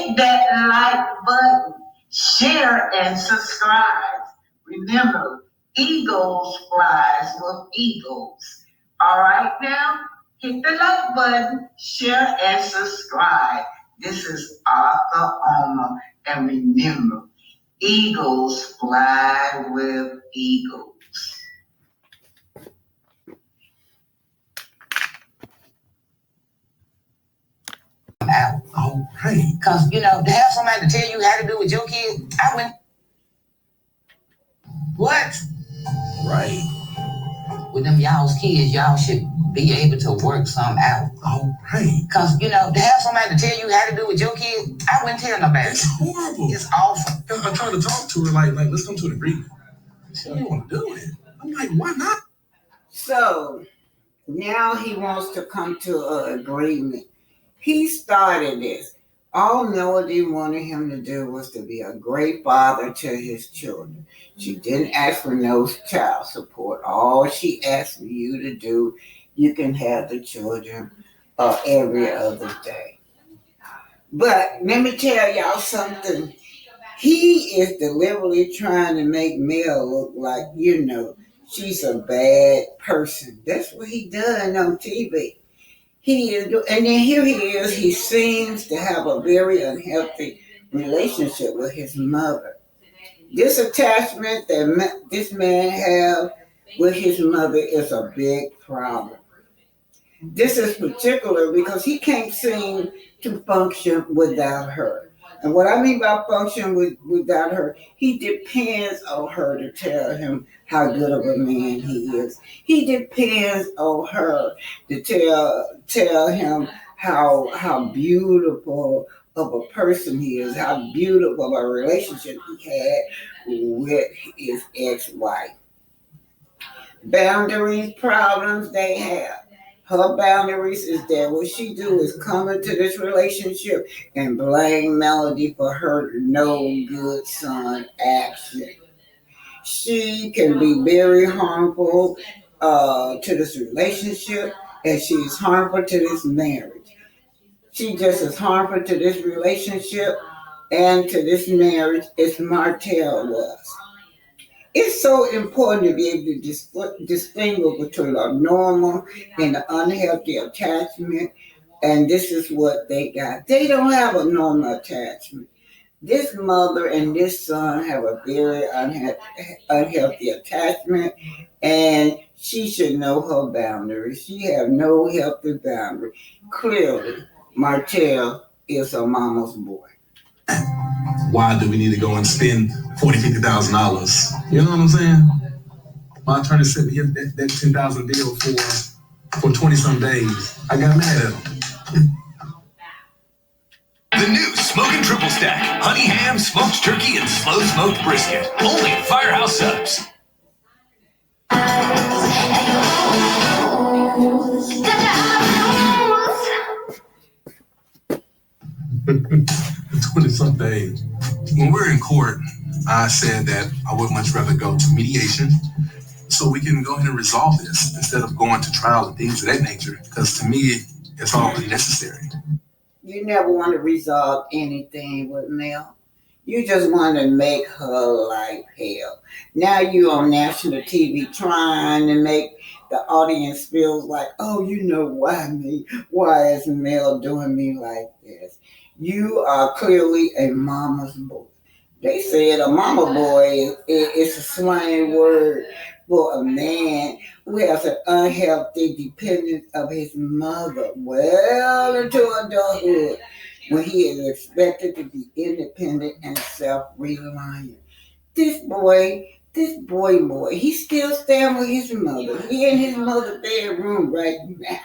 hit that like button, share and subscribe. Remember, eagles flies with eagles. All right now, hit the like button, share and subscribe. This is Arthur Omer, and remember, eagles fly with eagles. Out. Oh, right. Because, to have somebody to tell you how to do with your kid, I went, what? Right. With them y'all's kids, y'all should be able to work something out. Oh, right. Because, to have somebody to tell you how to do with your kid, I wouldn't tell nobody. It's horrible. It's awful. I tried to talk to her, like let's come to an agreement. She didn't want to do it. I'm like, why not? So, now he wants to come to an agreement. He started this. All Melody wanted him to do was to be a great father to his children. She didn't ask for no child support. All she asked for you to do, you can have the children every other day. But let me tell y'all something. He is deliberately trying to make Mel look like, she's a bad person. That's what he done on TV. He is, and then here he is. He seems to have a very unhealthy relationship with his mother. This attachment that this man has with his mother is a big problem. This is particular because he can't seem to function without her. And what I mean by function without her, he depends on her to tell him how good of a man he is. He depends on her to tell him how beautiful of a person he is, how beautiful of a relationship he had with his ex-wife. Boundaries, problems they have. Her boundaries is that what she do is come into this relationship and blame Melody for her no good son action. She can be very harmful to this relationship, and she's harmful to this marriage. She just as harmful to this relationship and to this marriage as Martel was. It's so important to be able to distinguish between a normal and an unhealthy attachment, and this is what they got. They don't have a normal attachment. This mother and this son have a very unhealthy attachment, and she should know her boundaries. She have no healthy boundary. Clearly, Martel is her mama's boy. Why do we need to go and spend $40,000, $50,000? You know what I'm saying? My attorney sent me that $10,000 deal for 20-some days. I got mad at him. The new Smokin' Triple Stack. Honey ham, smoked turkey, and slow smoked brisket. Only at Firehouse Subs. 20-some days. When we're in court, I said that I would much rather go to mediation so we can go ahead and resolve this instead of going to trial and things of that nature, because to me, it's all really necessary. You never want to resolve anything with Mel. You just want to make her life hell. Now you're on national TV trying to make the audience feel like, oh, why me? Why is Mel doing me like this? You are clearly a mama's boy. They said a mama boy is a slang word for a man who has an unhealthy dependence of his mother well into adulthood, when he is expected to be independent and self-reliant. This boy, he's still staying with his mother. He in his mother's bedroom right now.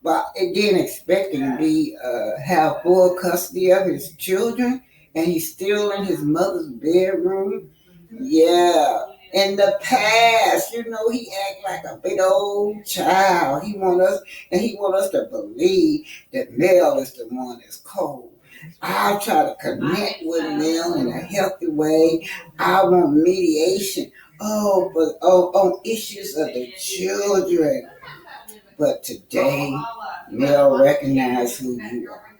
But again, expecting to have full custody of his children, and he's still in his mother's bedroom. Yeah. In the past, he act like a big old child. He want us to believe that Mel is the one that's cold. I'll try to connect with Mel in a healthy way. I want mediation. On issues of the children. But today, Mel recognize who you are.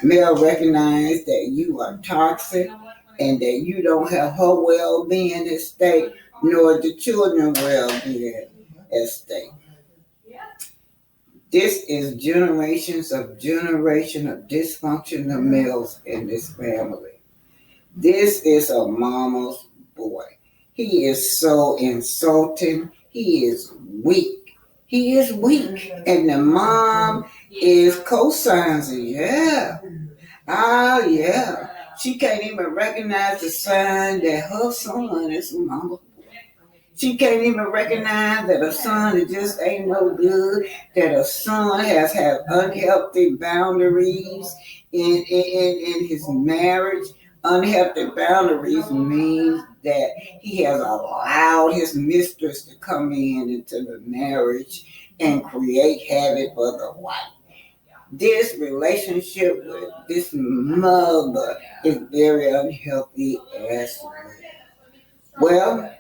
Mel recognized that you are toxic and that you don't have her well-being at stake, nor the children's well-being at stake. This is generation of dysfunctional males in this family. This is a mama's boy. He is so insulting. He is weak. He is weak. And the mom is co-signing. Yeah. Oh, yeah. She can't even recognize the sign that her son is a mama's boy. She can't even recognize that a son that just ain't no good, that a son has had unhealthy boundaries in his marriage. Unhealthy boundaries means that he has allowed his mistress to come into the marriage and create havoc for the wife. This relationship with this mother is very unhealthy as well.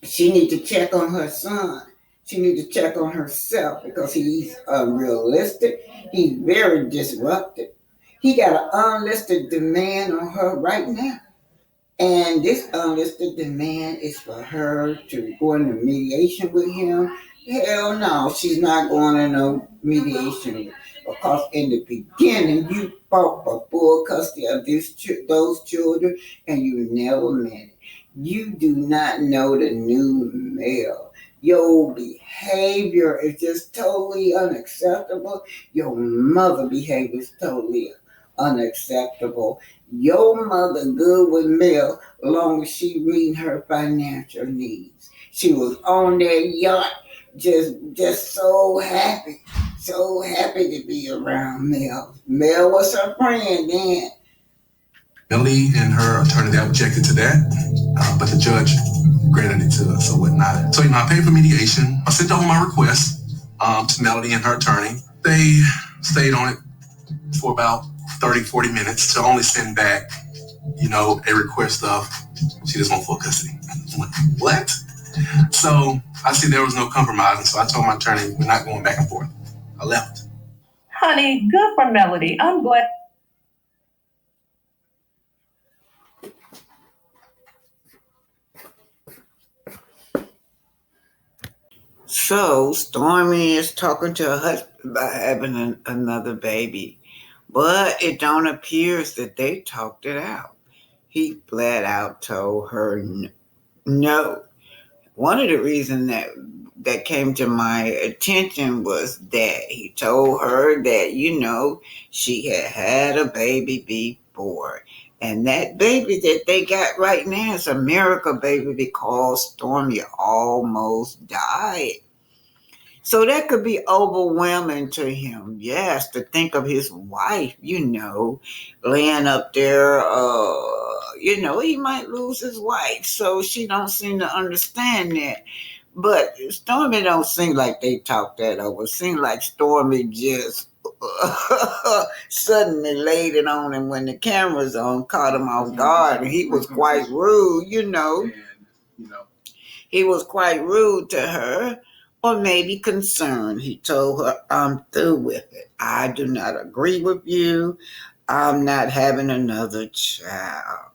She needs to check on her son. She needs to check on herself because he's unrealistic. He's very disruptive. He got an unlisted demand on her right now. And this unlisted demand is for her to go into mediation with him. Hell no, she's not going into no mediation because in the beginning you fought for full custody of those children and you never met it. You do not know the new male. Your behavior is just totally unacceptable. Your mother behavior is totally unacceptable. Your mother good with Mel long as she meeting her financial needs. She was on that yacht just so happy to be around Mel. Mel was her friend then. Melody and her attorney, they objected to that, but the judge granted it to us or whatnot. So, I paid for mediation. I sent over my request to Melody and her attorney. They stayed on it for about 30, 40 minutes to only send back, a request of, she just want full custody. I'm like, what? So I see there was no compromising. So I told my attorney, we're not going back and forth. I left. Honey, good for Melody. I'm glad. So Stormy is talking to her husband about having another baby, but it don't appear that they talked it out. He flat out told her no. One of the reasons that came to my attention was that he told her that, she had a baby before. And that baby that they got right now is a miracle baby because Stormy almost died. So that could be overwhelming to him, yes, to think of his wife, laying up there, he might lose his wife. So she don't seem to understand that. But Stormy don't seem like they talked that over. It seems like Stormy just suddenly laid it on him when the camera's on, caught him off guard, and he was quite rude, He was quite rude to her, or maybe concerned. He told her, I'm through with it. I do not agree with you. I'm not having another child.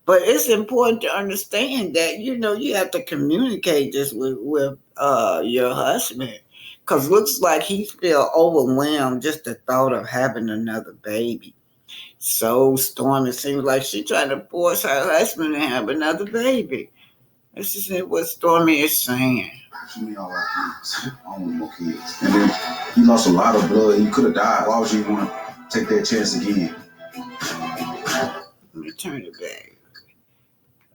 But it's important to understand that, you have to communicate this with your husband. Because it looks like he feels overwhelmed just the thought of having another baby. So Stormy seems like she's trying to force her husband to have another baby. This is what Stormy is saying. Actually, all our kids. I don't want more kids. And then you lost a lot of blood. You could have died. Why would you want to take that chance again? Let me turn it back.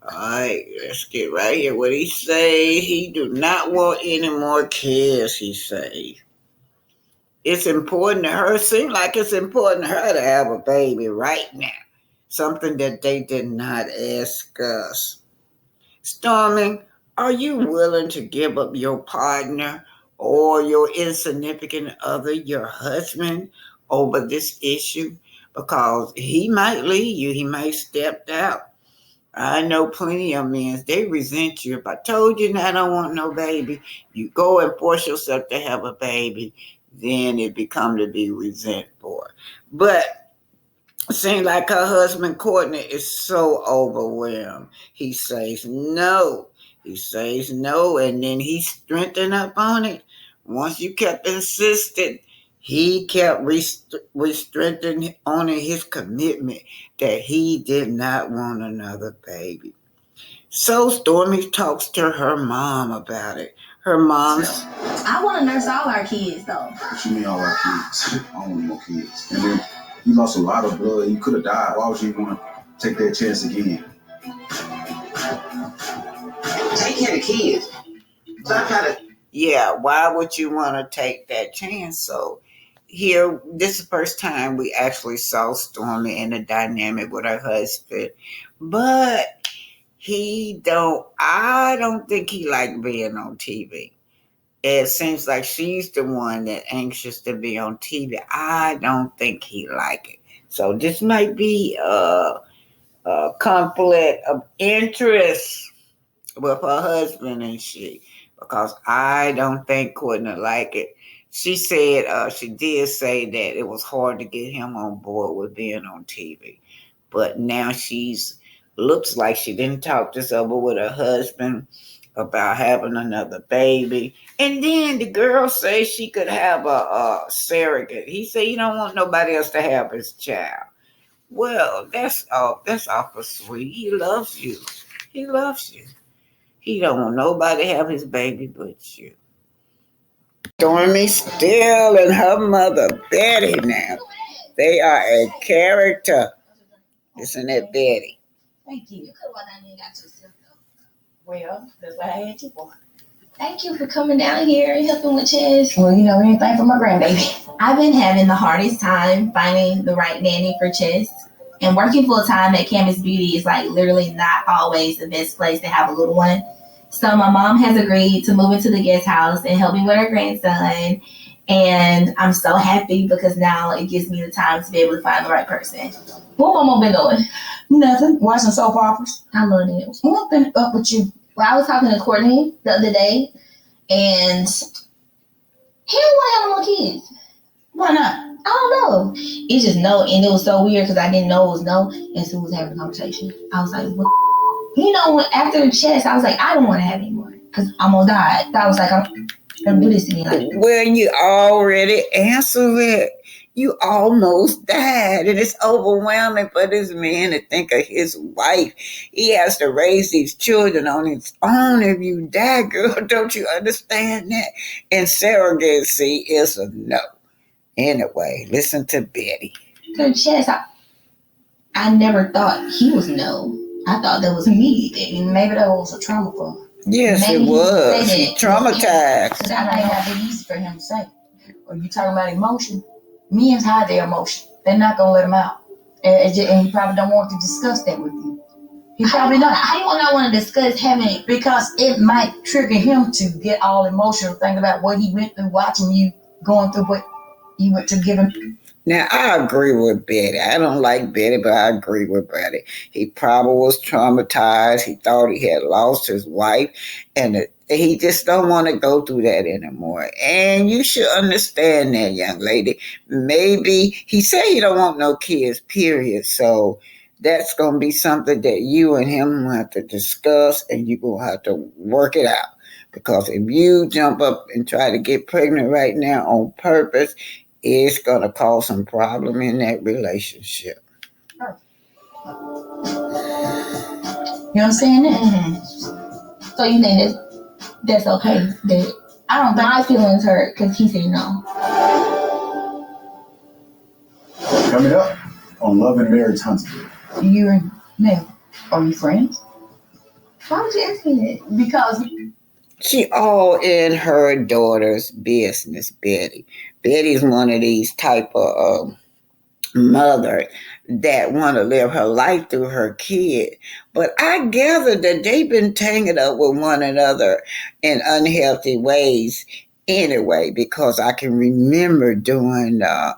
All right, let's get right here. What he say? He do not want any more kids, he say. It's important to her. Seems like it's important to her to have a baby right now. Something that they did not ask us. Stormy, are you willing to give up your partner or your insignificant other, your husband, over this issue? Because he might leave you. He might step out. I know plenty of men, they resent you. If I told you I don't want no baby, you go and force yourself to have a baby, then it becomes to be resentful. But Seems like her husband Courtney is so overwhelmed. He says no. He says no, and then he strengthened up on it. Once you kept insisting, he kept strengthening on his commitment that he did not want another baby. So Stormy talks to her mom about it. Her mom's I want to nurse all our kids, though. What you mean all our kids? I don't want no kids. And then you lost a lot of blood. You could have died. Why would you want to take that chance again? Take care of the kids. Stop trying to. Yeah, why would you want to take that chance? So here, this is the first time we actually saw Stormy in a dynamic with her husband. But I don't think he liked being on TV. It seems like she's the one that anxious to be on TV. I don't think he like it. So this might be a conflict of interest with her husband and she, because I don't think Courtney like it. She said she did say that it was hard to get him on board with being on TV, but now looks like she didn't talk this over with her husband about having another baby. And then the girl says she could have a surrogate. He said he don't want nobody else to have his child. Well, that's awful sweet. He loves you. He loves you. He don't want nobody to have his baby but you. Stormy still and her mother Betty now. They are a character. Isn't it Betty? Thank you. Well, that's what I had you for. Thank you for coming down here and helping with Chess. Well, anything for my grandbaby. I've been having the hardest time finding the right nanny for Chess. And working full time at Campus Beauty is like literally not always the best place to have a little one. So my mom has agreed to move into the guest house and help me with her grandson. And I'm so happy because now it gives me the time to be able to find the right person. What mama been doing? Nothing. Watching soap operas. I love it. What been up with you? Well, I was talking to Courtney the other day, and he don't want to have no more kids. Why not? I don't know. It's just no, and it was so weird because I didn't know it was no, and so we was having a conversation. I was like, what? After Chess, I was like, I don't want to have any more because I'm gonna die. So I was like, I'm gonna do this to me. Like, well, you already answered it. You almost died, and it's overwhelming for this man to think of his wife. He has to raise these children on his own. If you die, girl, don't you understand that? And surrogacy is a no. Anyway, listen to Betty. So Chess, I never thought he was no. I thought that was me. And maybe that was a trauma for him. Yes, maybe it was. Traumatized. Because I may have been easy for him to say. Or you talking about emotion? Men hide their emotion. They're not going to let them out. And he probably don't want to discuss that with you. He probably not. How do you not want to discuss having? Because it might trigger him to get all emotional, think about what he went through watching you going through what you went to give him. Now, I agree with Betty. I don't like Betty, but I agree with Betty. He probably was traumatized. He thought he had lost his wife, and he just don't want to go through that anymore. And you should understand that, young lady. Maybe he said he don't want no kids, period. So that's going to be something that you and him will have to discuss, and you're going to have to work it out. Because if you jump up and try to get pregnant right now on purpose, it's going to cause some problem in that relationship. You understand that? Mm-hmm. So you think that's okay? That I don't think my feelings hurt because he said no. Coming up on Love and Marriage Huntsville. You and Mel, are you friends? Why would you ask me that? Because she all in her daughter's business, Betty. Betty's one of these type of mother that want to live her life through her kid. But I gather that they've been tangled up with one another in unhealthy ways anyway, because I can remember doing that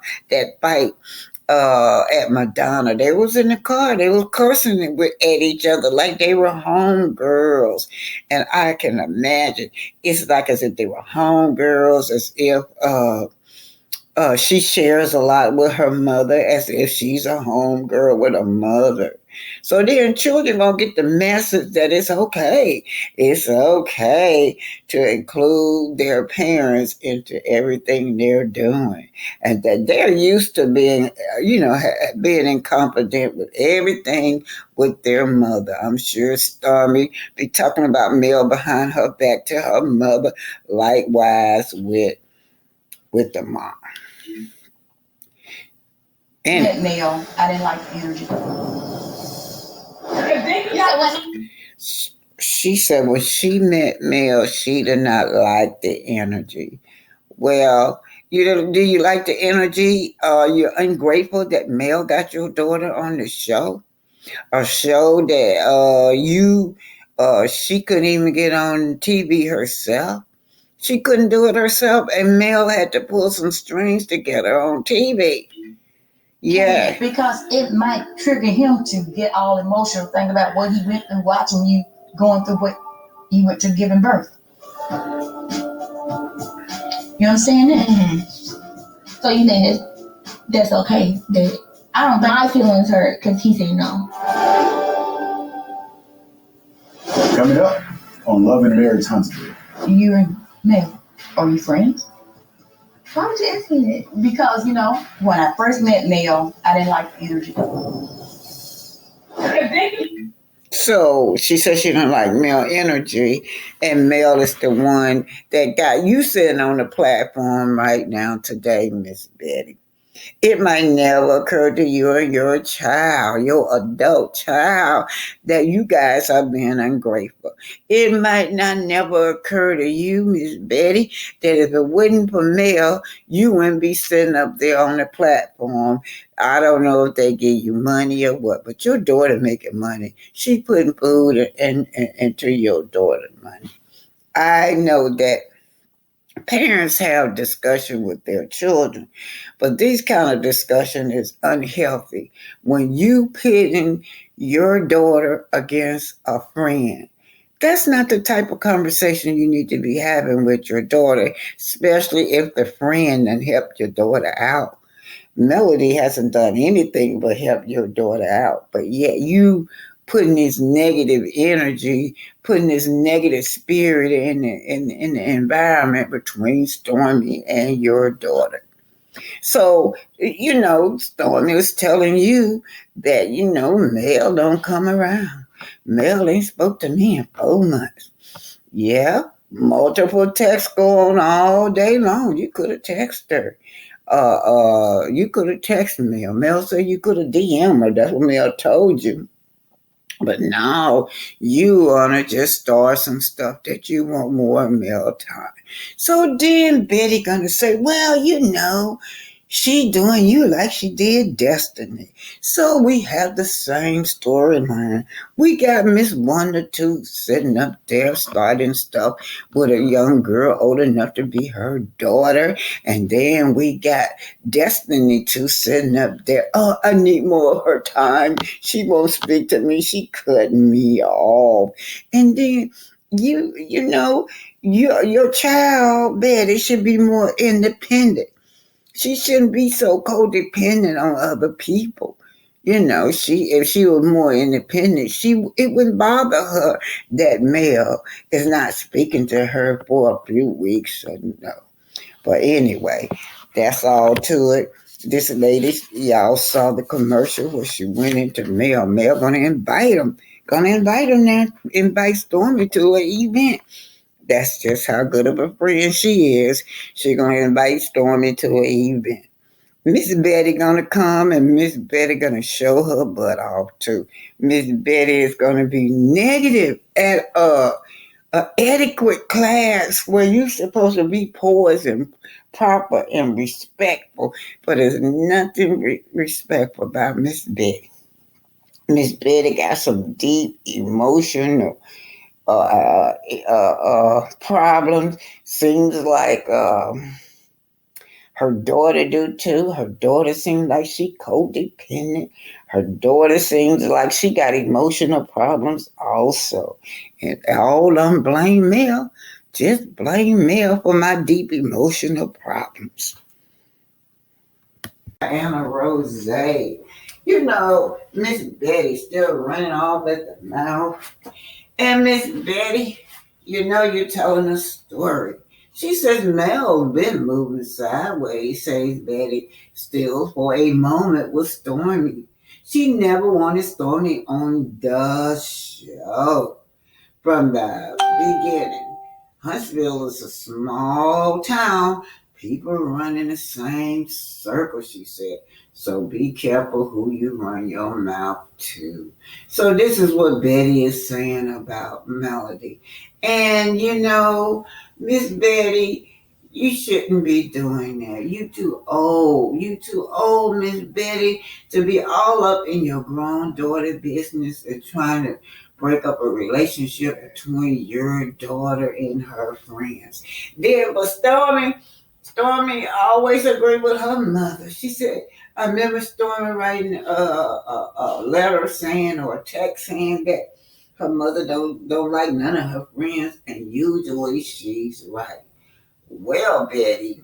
fight at Madonna. They was in the car. They was cursing at each other like they were homegirls. And I can imagine it's like as if they were homegirls, as if She shares a lot with her mother as if she's a home girl with a mother. So then children gonna get the message that it's okay. It's okay to include their parents into everything they're doing. And that they're used to being, being incompetent with everything with their mother. I'm sure Stormy be talking about Mel behind her back to her mother, likewise with the mom. Met Mel. I didn't like the energy. She said when she met Mel, she did not like the energy. Well, do you like the energy? You're ungrateful that Mel got your daughter on the show, a show that she couldn't even get on TV herself. She couldn't do it herself, and Mel had to pull some strings to get her on TV. Yeah. Because it might trigger him to get all emotional, think about what he went through watching you going through what you went to giving birth. You understand that? Mm-hmm. So you think that's okay? I don't think my feelings hurt because he said no. Coming up on Love and Marriage Huntsville. You and Mel, are you friends? Why would you ask me that? Because, when I first met Mel, I didn't like the energy. So she said she didn't like Mel energy, and Mel is the one that got you sitting on the platform right now today, Miss Betty. It might never occur to you and your child, your adult child, that you guys are being ungrateful. It might not never occur to you, Miss Betty, that if it wasn't for Mel, you wouldn't be sitting up there on the platform. I don't know if they give you money or what, but your daughter making money. She putting food into your daughter's money. I know that parents have discussion with their children, but this kind of discussion is unhealthy when you pitting your daughter against a friend. That's not the type of conversation you need to be having with your daughter, especially if the friend done helped your daughter out. Melody hasn't done anything but help your daughter out, but yet you putting this negative energy, putting this negative spirit in the environment between Stormy and your daughter. So, Stormy was telling you that, Mel don't come around. Mel ain't spoke to me in 4 months. Yeah, multiple texts go on all day long. You could have texted her. You could have texted Mel. Mel said you could have DM'd her. That's what Mel told you. But now you want to just start some stuff that you want more Mel time. So then Betty going to say, well, she doing you like she did Destiny. So we have the same storyline. We got Miss Wonder too sitting up there starting stuff with a young girl old enough to be her daughter. And then we got Destiny too sitting up there. Oh, I need more of her time. She won't speak to me. She cut me off. And then your child, Betty, should be more independent. She shouldn't be so codependent on other people. If she was more independent, it wouldn't bother her that Mel is not speaking to her for a few weeks. So no. But anyway, that's all to it. This lady, y'all saw the commercial where she went into Mel. Mel gonna invite him. Now. Invite Stormy to an event. That's just how good of a friend she is. She gonna invite Stormy to an event. Miss Betty gonna come, and Miss Betty gonna show her butt off too. Miss Betty is gonna be negative at a adequate class where you're supposed to be poised and proper and respectful, but there's nothing respectful about Miss Betty. Miss Betty got some deep emotional problems. Seems like her daughter do too. Her daughter seems like she codependent. Her daughter seems like she got emotional problems also. And all them blame Mel. Just blame Mel for my deep emotional problems. Anna Rose. You know, Miss Betty still running off at the mouth. And Miss Betty, you know you're telling a story. She says Mel's been moving sideways, says Betty, still for a moment with Stormy. She never wanted Stormy on the show from the beginning. Huntsville is a small town. People run in the same circle, she said. So be careful who you run your mouth to. So this is what Betty is saying about Melody. And you know, Miss Betty, you shouldn't be doing that. You too old. You too old, Miss Betty, to be all up in your grown daughter business and trying to break up a relationship between your daughter and her friends. Then, but Stormy always agreed with her mother. She said, I remember Stormy writing a letter saying, or a text saying that her mother don't like none of her friends, and usually she's right. Well, Betty,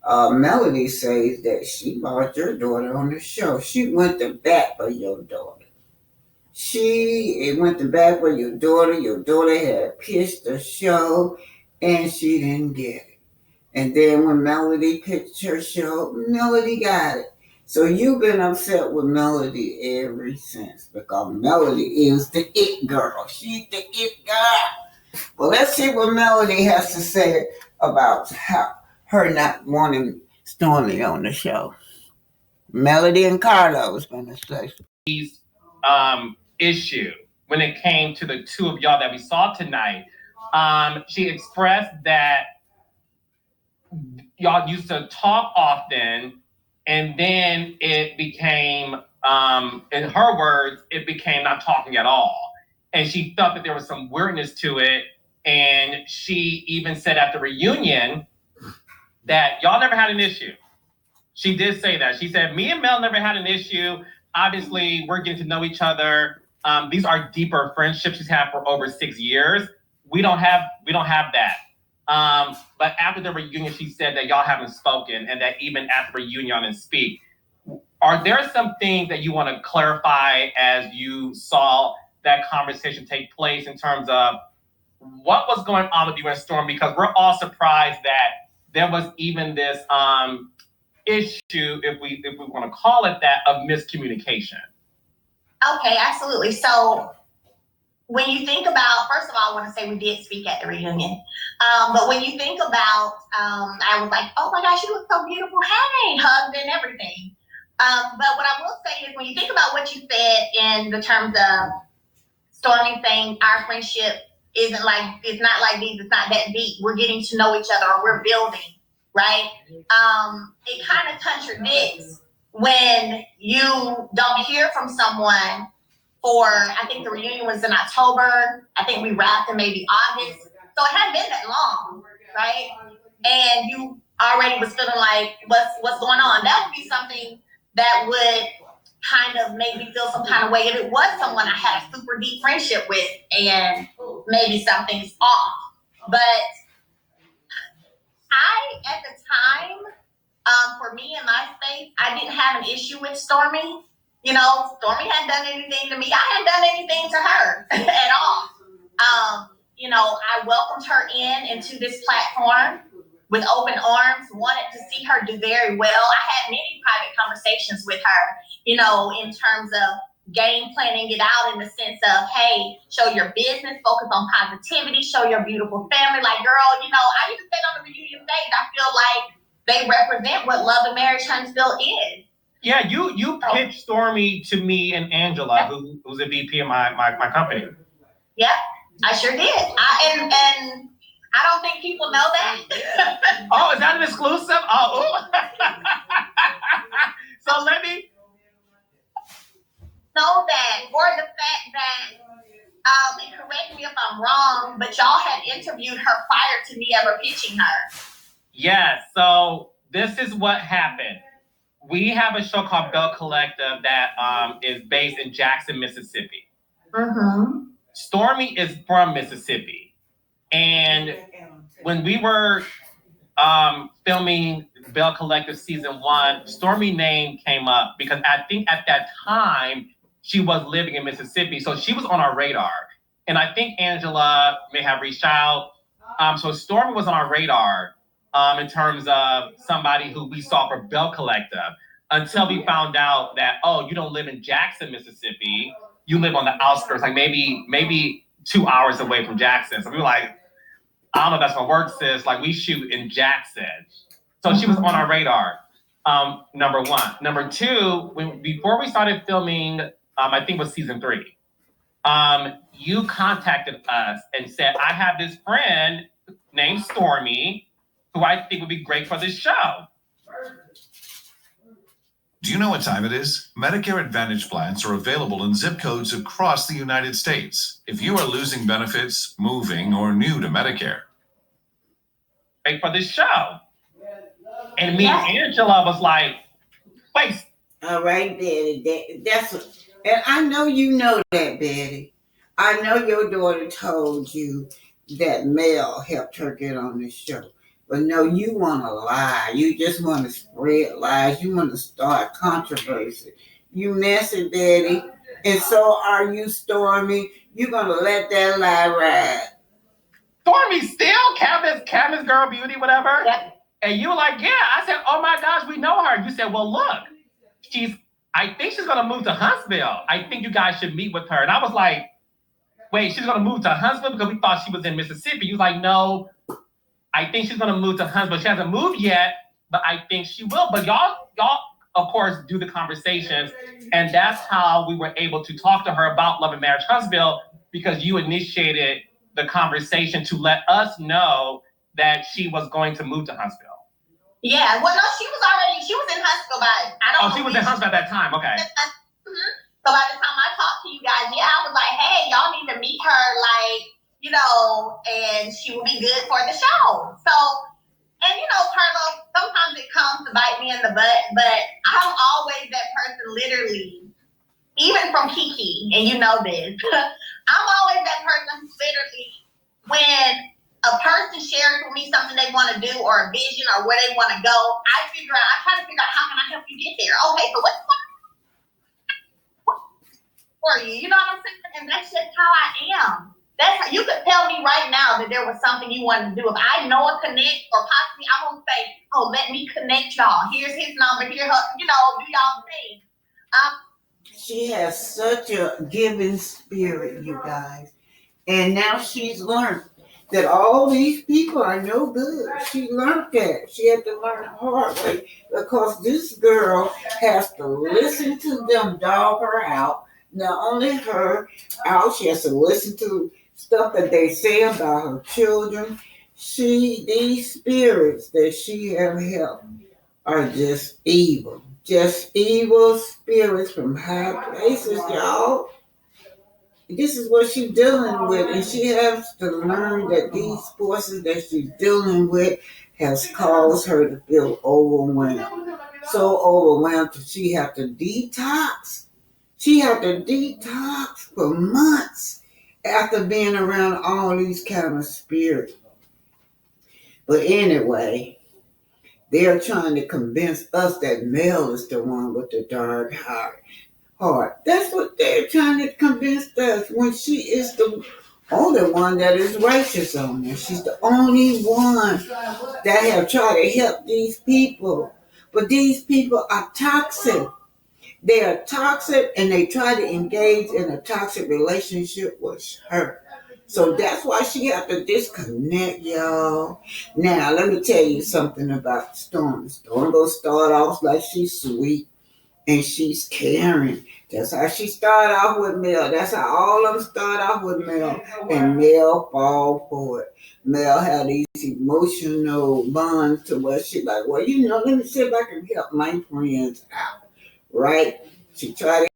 Melody says that she brought your daughter on the show. She went to bat for your daughter. She went to bat for your daughter. Your daughter had pitched the show, and she didn't get it. And then when Melody pitched her show, Melody got it. So you've been upset with Melody ever since, because Melody is the it girl. She's the it girl. Well, let's see what Melody has to say about her not wanting Stormy on the show. Melody and Carlos going to say. Issue when it came to the two of y'all that we saw tonight. She expressed that y'all used to talk often, and then it became, in her words, it became not talking at all. And she felt that there was some weirdness to it. And she even said at the reunion that y'all never had an issue. She did say that. She said, me and Mel never had an issue. Obviously, we're getting to know each other. These are deeper friendships she's had for over 6 years. We don't have that. But after the reunion, she said that y'all haven't spoken, and that even at the reunion, y'all didn't speak. Are there some things that you want to clarify as you saw that conversation take place in terms of what was going on with you and Storm? Because we're all surprised that there was even this issue, if we want to call it that, of miscommunication. Okay, absolutely. So when you think about, first of all, I want to say we did speak at the reunion. But when you think about, I was like, oh my gosh, you look so beautiful. Hey, hugged and everything. But what I will say is when you think about what you said in the terms of Stormy saying our friendship isn't like, it's not like these, it's not that deep. We're getting to know each other, or we're building, right? It kind of contradicts when you don't hear from someone for, I think the reunion was in October. I think we wrapped in maybe August. So it hadn't been that long, right? And you already was feeling like, what's going on? That would be something that would kind of make me feel some kind of way if it was someone I had a super deep friendship with and maybe something's off. But at the time, for me in my space, I didn't have an issue with Stormy. You know, Stormy hadn't done anything to me. I hadn't done anything to her at all. You know, I welcomed her into this platform with open arms, wanted to see her do very well. I had many private conversations with her, you know, in terms of game planning it out in the sense of, hey, show your business, focus on positivity, show your beautiful family. Like, girl, you know, I used to say on the reunion stage, I feel like they represent what Love and Marriage Huntsville is. Yeah, you pitched Stormy to me and Angela, who's a VP of my company. Yep, I sure did. And I don't think people know that. Oh, is that an exclusive? Oh, so let me know that, or the fact that, and correct me if I'm wrong, but y'all had interviewed her prior to me ever pitching her. Yes, so this is what happened. We have a show called Bell Collective that is based in Jackson, Mississippi. Mm-hmm. Stormy is from Mississippi. And when we were filming Bell Collective season 1, Stormy name came up because I think at that time she was living in Mississippi, so she was on our radar. And I think Angela may have reached out. So Stormy was on our radar in terms of somebody who we saw for Bell Collective until we found out that, oh, you don't live in Jackson, Mississippi. You live on the outskirts, like maybe 2 hours away from Jackson. So we were like, I don't know if that's gonna work, sis. Like, we shoot in Jackson. So she was on our radar, number one. Number two, before we started filming, I think it was season 3, you contacted us and said, I have this friend named Stormy who I think would be great for this show. Do you know what time it is? Medicare Advantage plans are available in zip codes across the United States. If you are losing benefits, moving, or new to Medicare. Great for this show. And me and Angela was like, wait. All right, Betty. That's what, and I know you know that, Betty. I know your daughter told you that Mel helped her get on this show. But no, you want to lie. You just want to spread lies. You want to start controversy. You messy, Betty. And so are you, Stormy. You're going to let that lie ride. Stormy still? Cabinet's Girl Beauty, whatever? Yeah. And you were like, yeah. I said, oh my gosh, we know her. You said, well, look, I think she's going to move to Huntsville. I think you guys should meet with her. And I was like, wait, she's going to move to Huntsville because we thought she was in Mississippi. You was like, no. I think she's gonna move to Huntsville. She hasn't moved yet, but I think she will. But y'all, of course, do the conversations, and that's how we were able to talk to her about Love and Marriage Huntsville, because you initiated the conversation to let us know that she was going to move to Huntsville. Yeah, well, no, she was in Huntsville she was in Huntsville at that time. Okay. So by the time I talked to you guys, I was like, hey, y'all need to meet her, like, you know, and she will be good for the show. So, and you know, Carlo, sometimes it comes to bite me in the butt, but I'm always that person, literally, even from Kiki, and you know this, I'm always that person who literally, when a person shares with me something they want to do or a vision or where they want to go, I try to figure out how can I help you get there. Okay, so what's for you? You know what I'm saying? And that's just how I am. That's how, you could tell me right now that there was something you wanted to do. If I know a connect, or possibly I won't say, oh, let me connect y'all. Here's his number. Here, her, you know, do y'all thing. She has such a giving spirit, you guys. And now she's learned that all these people are no good. She learned that. She had to learn the hard way, because this girl has to listen to them dog her out. Not only her out, she has to listen to stuff that they say about her children. These spirits that she have helped are just evil spirits from high places, y'all. This is what she's dealing with, and she has to learn that these forces that she's dealing with has caused her to feel overwhelmed. So overwhelmed that she have to detox. She had to detox for months after being around all these kind of spirits. But anyway, they're trying to convince us that Mel is the one with the dark heart. That's what they're trying to convince us, when she is the only one that is righteous on there. She's the only one that have tried to help these people. But these people are toxic. They are toxic, and they try to engage in a toxic relationship with her. So that's why she have to disconnect, y'all. Now, let me tell you something about Stormy. Stormy gonna start off like she's sweet and she's caring. That's how she started off with Mel. That's how all of them start off with Mel. And Mel fall for it. Mel had these emotional bonds to where she like, well, you know, let me see if I can help my friends out. Right? She tried